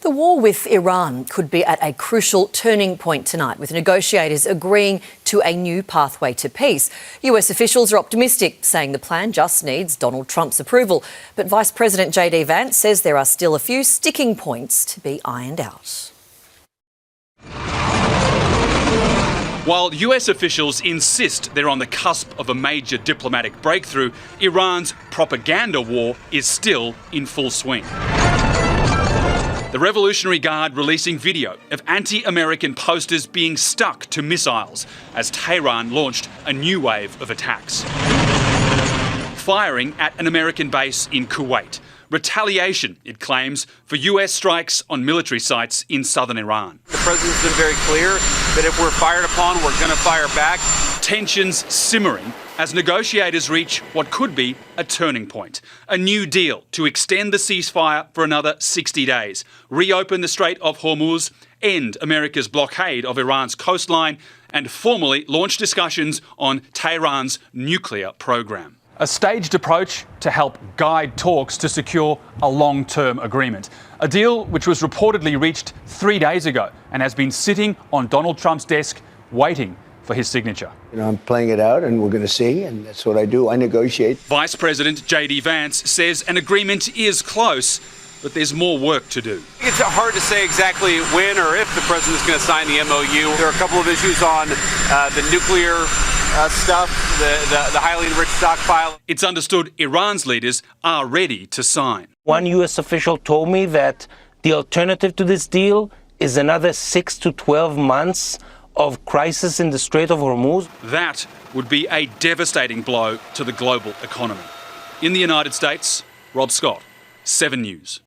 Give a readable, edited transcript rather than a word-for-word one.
The war with Iran could be at a crucial turning point tonight, with negotiators agreeing to a new pathway to peace. US officials are optimistic, saying the plan just needs Donald Trump's approval. But Vice President JD Vance says there are still a few sticking points to be ironed out. While US officials insist they're on the cusp of a major diplomatic breakthrough, Iran's propaganda war is still in full swing. The Revolutionary Guard releasing video of anti-American posters being stuck to missiles as Tehran launched a new wave of attacks. Firing at an American base in Kuwait. Retaliation, it claims, for US strikes on military sites in southern Iran. The president's been very clear that if we're fired upon, we're going to fire back. Tensions simmering as negotiators reach what could be a turning point. A new deal to extend the ceasefire for another 60 days, reopen the Strait of Hormuz, end America's blockade of Iran's coastline, and formally launch discussions on Tehran's nuclear program. A staged approach to help guide talks to secure a long-term agreement. A deal which was reportedly reached 3 days ago and has been sitting on Donald Trump's desk waiting for his signature. I'm playing it out and we're going to see, and that's what I do. I negotiate. Vice President JD Vance says an agreement is close, but there's more work to do. It's hard to say exactly when or if the president's going to sign the MOU. There are a couple of issues on the nuclear stuff, the highly enriched stockpile. It's understood Iran's leaders are ready to sign. One US official told me that the alternative to this deal is another 6 to 12 months of crisis in the Strait of Hormuz. That would be a devastating blow to the global economy. In the United States, Rob Scott, 7 News.